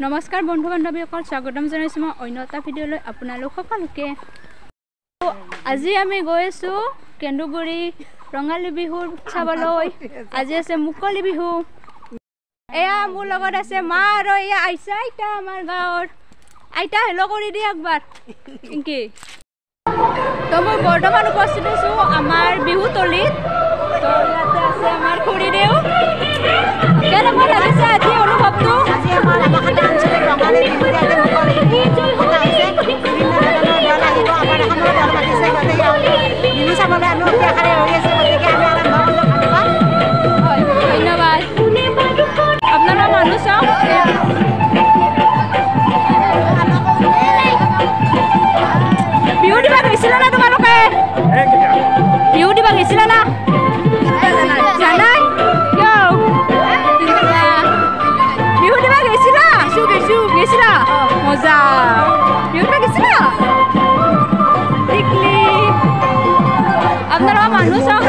নমস্কাৰ বন্ধু বান্ধৱীসকল, স্বাগতম জনাইছোঁ মই অন্য এটা ভিডিঅ'লৈ আপোনালোক সকলোকে। আজি আমি গৈ আছোঁ কেন্দুগুৰি ৰঙালী বিহুৰ চাবলৈ। আজি আছে মুকলি বিহু। এয়া মোৰ লগত আছে মা আৰু এয়া আইছা আইতা, আমাৰ গাঁৱৰ আইতা। হেল্ল' কৰি দিয়ে একবাৰ ইংকি। তো মই বৰ্তমান উপস্থিত আছোঁ আমাৰ বিহুতলীত। তো ইয়াতে আছে আমাৰ খুৰীদেউ। কেনেকুৱা লাগিছে আজি অনুভৱটো? আজি আমাৰ আমাখাতে আঞ্চলিক ৰঙালী বিহু ইয়াতে মুকলি পতা হৈছে। বিভিন্ন ধৰণৰ দল আহিব, আমাৰ এখনৰ দল মাতিছে। গতিকে বিহু চাবলৈ আমি অতি আশাৰে ৰৈ আছোঁ। গতিকে আমি আৰম্ভ কৰোঁ। হয়, ধন্যবাদ। আপোনারা মানুহ চাওক, বিহু দিবা গৈছিলা না তোমালোকে? বিহু দিবা গৈছিলা না? জানাই কিয়? বিহু দিবা গৈছিলা? গৈছিলা? মজা। বিহু দিবা গৈছিলা? আপনারা মানুহ চাওক।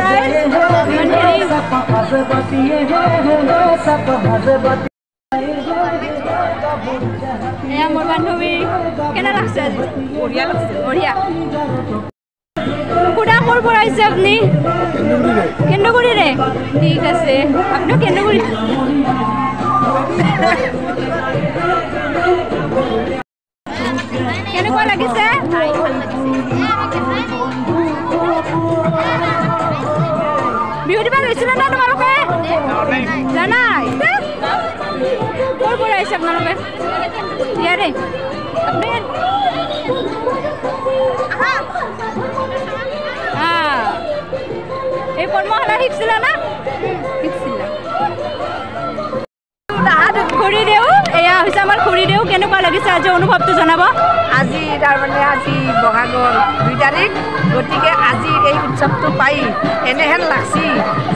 এয়া মোৰ বান্ধৱী। কেনে লাগছে আজি? বঢ়িয়া লাগছে। বঢ়িয়া। খুড়া ক'ৰ পৰা আহিছে আপুনি? কেন্দুগুৰিৰে। ঠিক আছে, আপুনিও কেন্দুগুৰি। কেনেকুৱা লাগিছে? বিহু দিবা গৈছিলে না তোমালোকে? জানাই? ক'ৰ পৰা আহিছে আপোনালোকে? ইয়াৰে এই কৰ্মশালা শিকিছিলা না? শিকিছিলা। খুৰীদেউ, এয়া হৈছে আমাৰ খুৰীদেউ। কেনেকুৱা লাগিছে আজি অনুভৱটো জনাব। আজি তাৰমানে আজি বহাগৰ 2 তাৰিখ। গতিকে আজি এই উৎসৱটো পাই এনেহেন লাগছি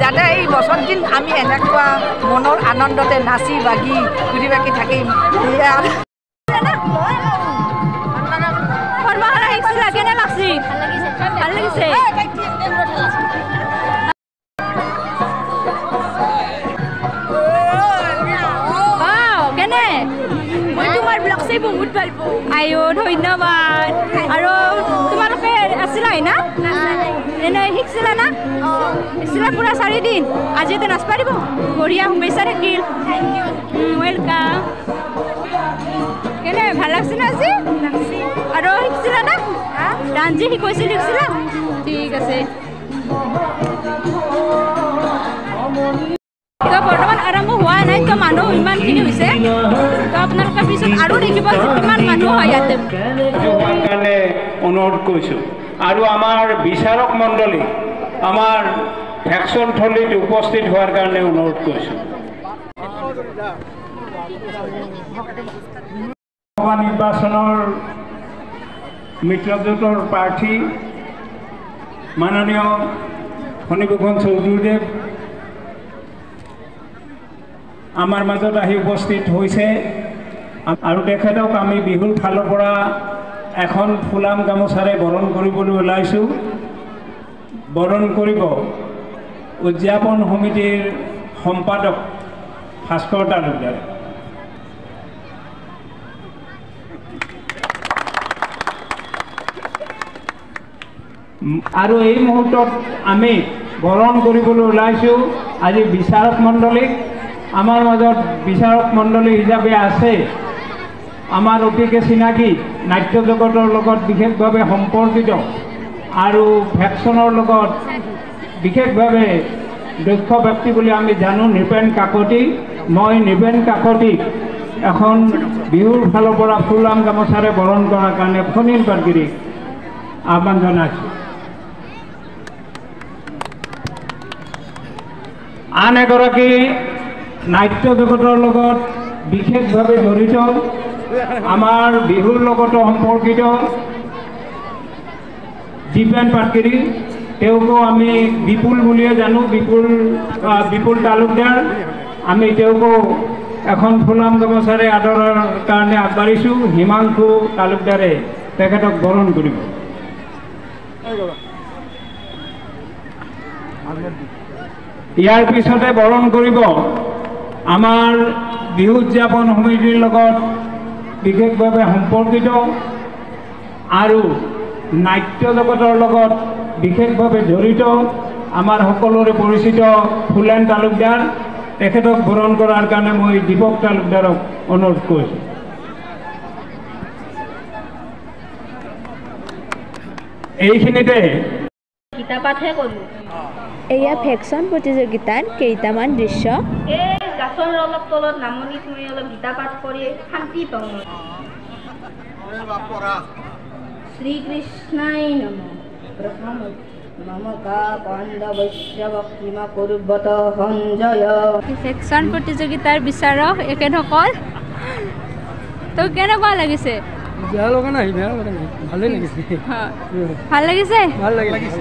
যাতে এই বছৰ দিন আমি এনেকুৱা মনৰ আনন্দতে নাচি বাগি ঘূৰি বাকি থাকিম। কৰ্মশালা শিকিছিলা, কেনে লাগছি? ভাল লাগিছে। কেনে? মই তোমাৰ ব্লগ চাই বহুত ভাল পাওঁ। আইও ধন্যবাদ। আৰু তোমালোকে আছিলা না? এনে শিকিছিলা না? শিকিছিলা পুৰা 4 দিন। আজি এতিয়া নাচ পাৰিব? বঢ়িয়া, শুভেচ্ছা থাকিল। ৱেলকাম। কেনে ভাল লাগছে না আজি? আৰু শিকিছিলা না? ডান্স যে শিকাইছিল শিকিছিলা? ঠিক আছে। তো বৰ্তমান আৰম্ভ হোৱা নাই। তো মানুহ ইমানখিনি হৈছে। তো আপোনালোকে পিছত আৰু দেখিব যে কিমান মানুহ হয় ইয়াতে। কাৰণে অনুৰোধ কৰিছোঁ। আৰু আমাৰ বিচাৰক মণ্ডলী আমাৰ ভেকচন থলীত উপস্থিত হোৱাৰ কাৰণে অনুৰোধ কৰিছোঁ। নিৰ্বাচনৰ মিত্ৰজোঁটৰ প্ৰাৰ্থী মাননীয় ফণীভূষণ চৌধুৰীদেৱ আমাৰ মাজত আহি উপস্থিত হৈছে। আৰু তেখেতক আমি বিহুৰ ফালৰ পৰা এখন ফুলাম গামোচাৰে বৰণ কৰিবলৈ ওলাইছোঁ। বৰণ কৰিব উদযাপন সমিতিৰ সম্পাদক ভাস্কৰ তালুকদাৰ। আৰু এই মুহূৰ্তত আমি বৰণ কৰিবলৈ ওলাইছোঁ আজি বিচাৰক মণ্ডলীক। আমাৰ মাজত বিচাৰক মণ্ডলী হিচাপে আছে আমাৰ অতিকে চিনাকি, নাট্য জগতৰ লগত বিশেষভাৱে সম্পৰ্কিত আৰু ভেকচনৰ লগত বিশেষভাৱে দক্ষ ব্যক্তি বুলি আমি জানো নৃপেন কাকতি। মই নৃপেন কাকতিক এখন বিহুৰ ফালৰ পৰা ফুলাম গামোচাৰে বৰণ কৰাৰ কাৰণে ফণীৰ পাটগিৰিক আহ্বান জনাইছোঁ। আন এগৰাকী নাট্য জগতৰ লগত বিশেষভাৱে জড়িত, আমাৰ বিহুৰ লগতো সম্পৰ্কিত দীপেন পাটগিৰি। তেওঁকো আমি বিপুল বুলিয়ে জানো, বিপুল তালুকদাৰ। আমি তেওঁকো এখন ফুলাম গামোচাৰে আদৰৰ কাৰণে আগবাঢ়িছোঁ। হিমাংশু তালুকদাৰে তেখেতক বৰণ কৰিব। ইয়াৰ পিছতে বৰণ কৰিব আমাৰ বিহু উদযাপন সমিতিৰ লগত বিশেষভাৱে সম্পৰ্কিত আৰু নাট্য জগতৰ লগত বিশেষভাৱে জড়িত আমাৰ সকলোৰে পৰিচিত ফুলেন তালুকদাৰ, তেখেতক বৰণ কৰাৰ কাৰণে মই দীপক তালুকদাৰক অনুৰোধ কৰিছোঁ। এইখিনিতে গীতাপাঠহে কৰোঁ। এয়া ভেকশ্যন প্ৰতিযোগিতাৰ কেইটামান দৃশ্য। এই গাছৰ অলপ তলত নামনি তুমি অলপ গীতাপাঠ কৰি শান্তি পাওঁ মই। শ্ৰীকৃষ্ণাই নমঃ নমকা পাণ্ডৱস্যবক্তিমা কুৰুবত সঞ্জয়। ভেকশ্যন প্ৰতিযোগিতাৰ বিচাৰক এখেতসকল। তো কেনেকুৱা লাগিছে? বেয়া লগা নাই, বেয়া লগা নাই, ভালেই লাগিছে। ভাল লাগিছে? ভাল লাগিছে।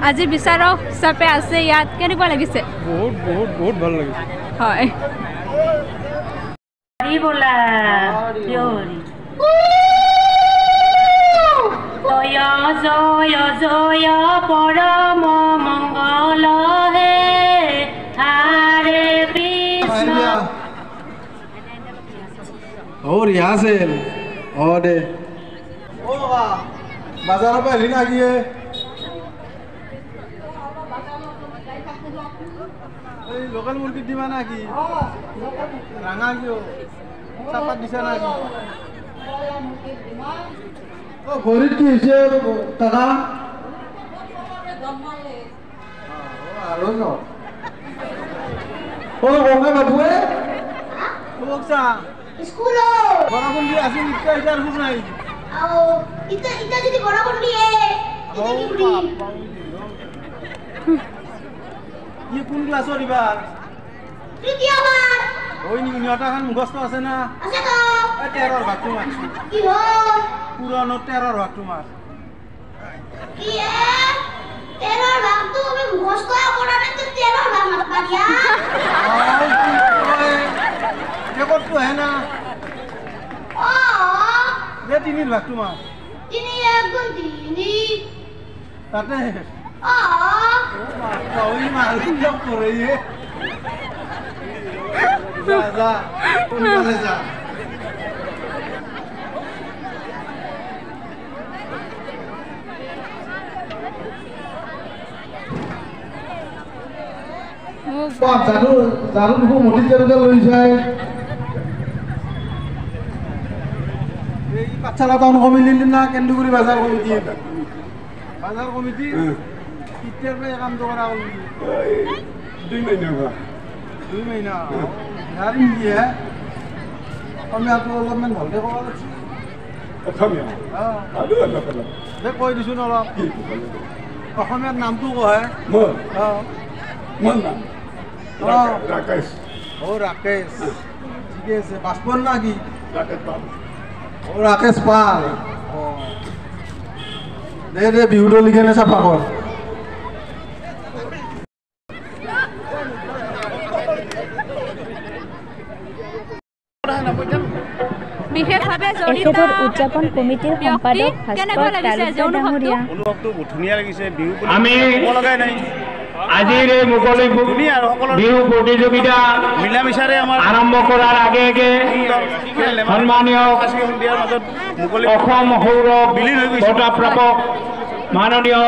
আজি বিচাৰক হিচাপে আছে ইয়াত, কেনেকুৱা লাগিছে? বহুত বহুত বহুত ভাল লাগিছে। হয়। বোলা জয় জয় জয় পৰম মংগল হে হৰে কৃষ্ণ। और यहाँ से और बाजार पे हिना किए लोकल मुर्गी दिमा ना की रंगा कियो सापात दिशा ना की ओ खरीद की से टाका आरो न ओ गंगा बाबूए ओ बक्सा स्कूलो बराबर भी आसी निकल इधर घूम नहीं आओ इतना যদি বরাবর দিয়ে এটা কি করি ये কোন ক্লাসৰ ইবাৰ তৃতীয়বার ওই নি নিয়টা খান মুখস্থ আছে না আছে তো এ 13ৰ ভাগটো মাৰছি কি হল পুৰানো 13ৰ ভাগটো মাৰ কি তেৰোৰ ভাগ তো আমি মুখস্থ কৰা না তো তেৰোৰ ভাগ মাৰ পাৰিয়া ৰেকৰ্ডটো হে না ও যে 3ৰ ভাগটো মাৰ তিনি এক গুণ তিনি তাতে ও ওই মার লগ করে যা যা কোনলে যা জানো জানো দেখো মতি জারুদা লই যায় এই পাঠশালা টাউন কমিটি না কেন্দ্রগুড়ি বাজার কমিটি বাজার কমিটি ইত্যার পে কাম তো করা হল 2 মহিনা বা 2 মহিনা গাড়ি দিয়ে আমি আপু অলপমান ভালকে কবা লাগছি অসমীয়া আদু আদু দে কই দিছু না অলপ অসমীয়াৰ নামটো কয় মোৰ মোৰ নাম রাকেশ ও রাকেশ ঠিক আছে পাসপোর্ট নাকি রাকেশ পাল ও রাকেশ পাল ও দে দে বিহুটো লিখে নে সাফা কর বিশেষভাৱে এখেতৰ উদযাপন কমিটিৰ সম্পাদক ভাস্কৰ তালুকদাৰ ডাঙৰীয়া। অনুভৱটো ধুনীয়া লাগিছে। বিহু আমি লগাই নাই আজিৰ এই মুকলি বিহু প্ৰতিযোগিতা মিলামিচাৰে আমাৰ আৰম্ভ কৰাৰ আগে আগে সন্মানীয় সন্ধিয়াৰ মাজত মুকলি অসম সৌৰভ বিলীন হৈ গৈছে। বঁটা প্ৰাপক মাননীয়